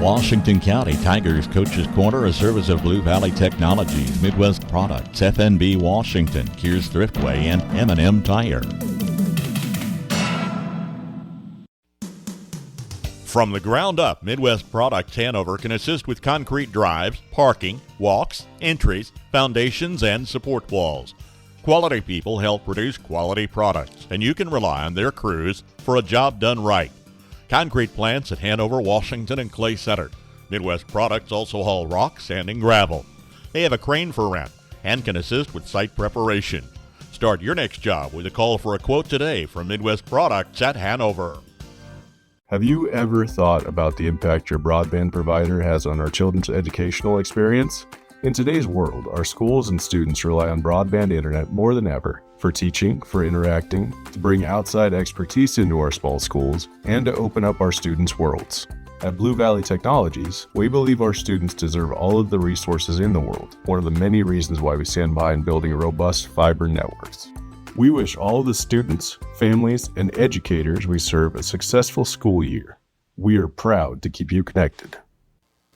Washington County Tigers Coach's Corner, a service of Blue Valley Technologies, Midwest Products, FNB Washington, Kears Thriftway, and M&M Tire. From the ground up, Midwest Products Hanover can assist with concrete drives, parking, walks, entries, foundations, and support walls. Quality people help produce quality products, and you can rely on their crews for a job done right. Concrete plants at Hanover, Washington, and Clay Center. Midwest Products also haul rock, sand, and gravel. They have a crane for rent and can assist with site preparation. Start your next job with a call for a quote today from Midwest Products at Hanover. Have you ever thought about the impact your broadband provider has on our children's educational experience? In today's world, our schools and students rely on broadband internet more than ever for teaching, for interacting, to bring outside expertise into our small schools, and to open up our students' worlds. At Blue Valley Technologies, we believe our students deserve all of the resources in the world, one of the many reasons why we stand by in building robust fiber networks. We wish all the students, families, and educators we serve a successful school year. We are proud to keep you connected.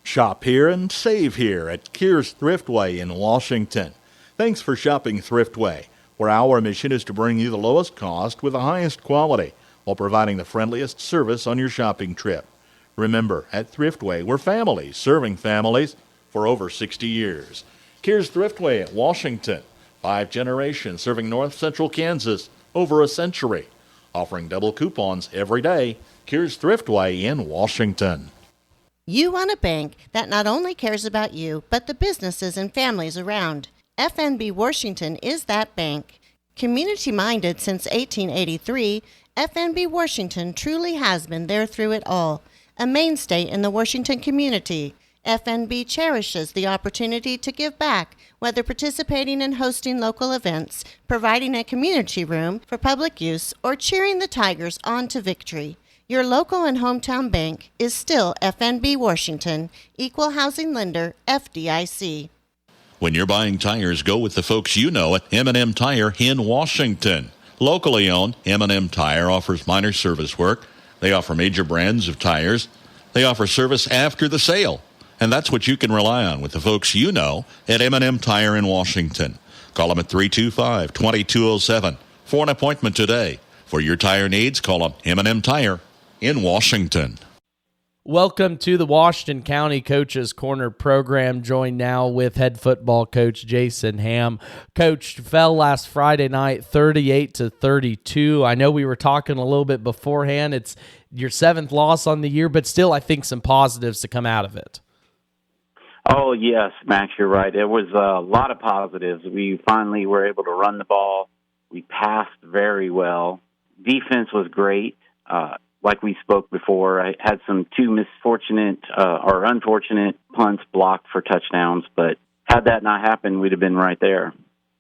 Shop here and save here at Kears Thriftway in Washington. Thanks for shopping Thriftway, where our mission is to bring you the lowest cost with the highest quality while providing the friendliest service on your shopping trip. Remember, at Thriftway, we're families serving families for over 60 years. Kears Thriftway at Washington. 5 generations serving north central Kansas over a century. Offering double coupons every day. Kears Thriftway in Washington. You want a bank that not only cares about you, but the businesses and families around. FNB Washington is that bank. Community-minded since 1883, FNB Washington truly has been there through it all. A mainstay in the Washington community. FNB cherishes the opportunity to give back, whether participating in hosting local events, providing a community room for public use, or cheering the Tigers on to victory. Your local and hometown bank is still FNB Washington, Equal Housing Lender, FDIC. When you're buying tires, go with the folks you know at M&M Tire in Washington. Locally owned, M&M Tire offers minor service work. They offer major brands of tires. They offer service after the sale. And that's what you can rely on with the folks you know at M&M Tire in Washington. Call them at 325-2207 for an appointment today. For your tire needs, call them M&M Tire in Washington. Welcome to the Washington County Coach's Corner program. Joined now with head football coach Jason Ham. Coach, fell last Friday night 38-32. I know we were talking a little bit beforehand. It's your 7th loss on the year, but still I think some positives to come out of it. Oh, yes, Max, you're right. There was a lot of positives. We finally were able to run the ball. We passed very well. Defense was great. Like we spoke before, I had some 2 unfortunate punts blocked for touchdowns, but had that not happened, we'd have been right there.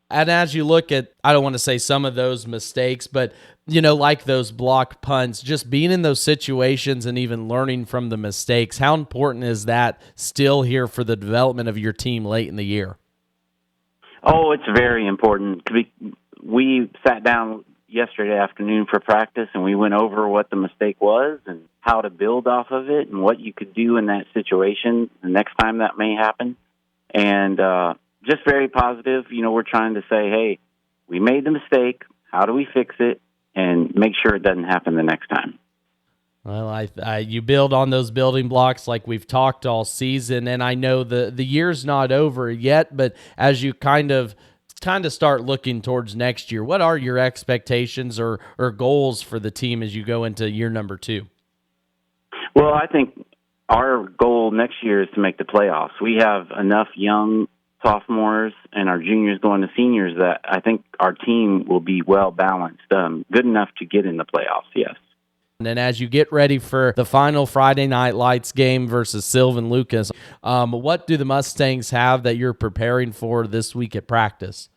And as you look at, I don't want to say some of those mistakes, but, like those blocked punts, just being in those situations and even learning from the mistakes, how important is that still here for the development of your team late in the year? Oh, it's very important. We sat down yesterday afternoon for practice, and we went over what the mistake was and how to build off of it and what you could do in that situation the next time that may happen. And just very positive. We're trying to say, hey, we made the mistake. How do we fix it and make sure it doesn't happen the next time? Well, you build on those building blocks like we've talked all season, and I know the year's not over yet, but as you kind of start looking towards next year, what are your expectations or goals for the team as you go into year number 2? Well, I think our goal next year is to make the playoffs. We have enough young sophomores and our juniors going to seniors that I think our team will be well balanced, good enough to get in the playoffs, yes. And then as you get ready for the final Friday Night Lights game versus Sylvan Lucas, what do the Mustangs have that you're preparing for this week at practice?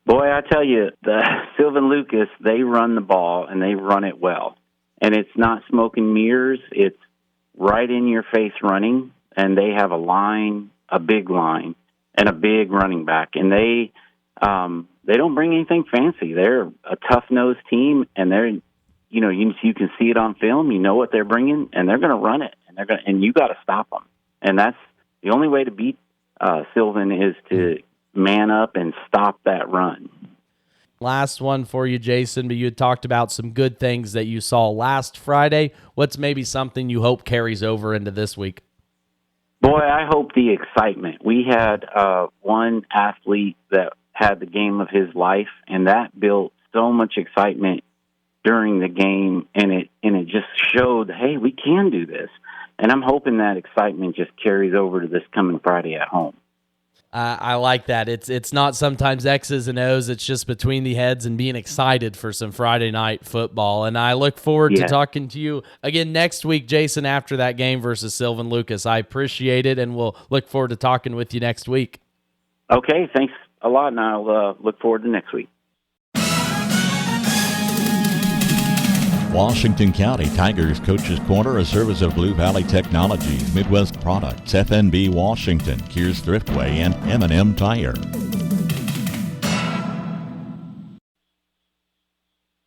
Boy, I tell you, the Sylvan Lucas, they run the ball and they run it well. And it's not smoke and mirrors. It's right in your face running, and they have a line, a big line, and a big running back. And they don't bring anything fancy. They're a tough-nosed team, and they're, you can see it on film. You know what they're bringing, and they're going to run it. and you got to stop them. And that's the only way to beat Sylvan is to man up and stop that run. Last one for you, Jason, but you had talked about some good things that you saw last Friday. What's maybe something you hope carries over into this week? Boy, I hope the excitement. We had one athlete that had the game of his life, and that built so much excitement during the game, and it just showed, hey, we can do this. And I'm hoping that excitement just carries over to this coming Friday at home. I like that. It's not sometimes X's and O's. It's just between the heads and being excited for some Friday night football. And I look forward to talking to you again next week, Jason, after that game versus Sylvan Lucas. I appreciate it, and we'll look forward to talking with you next week. Okay, thanks a lot, and I'll look forward to next week. Washington County Tigers Coach's Corner, a service of Blue Valley Technologies, Midwest Products, FNB Washington, Kears Thriftway, and M&M Tire.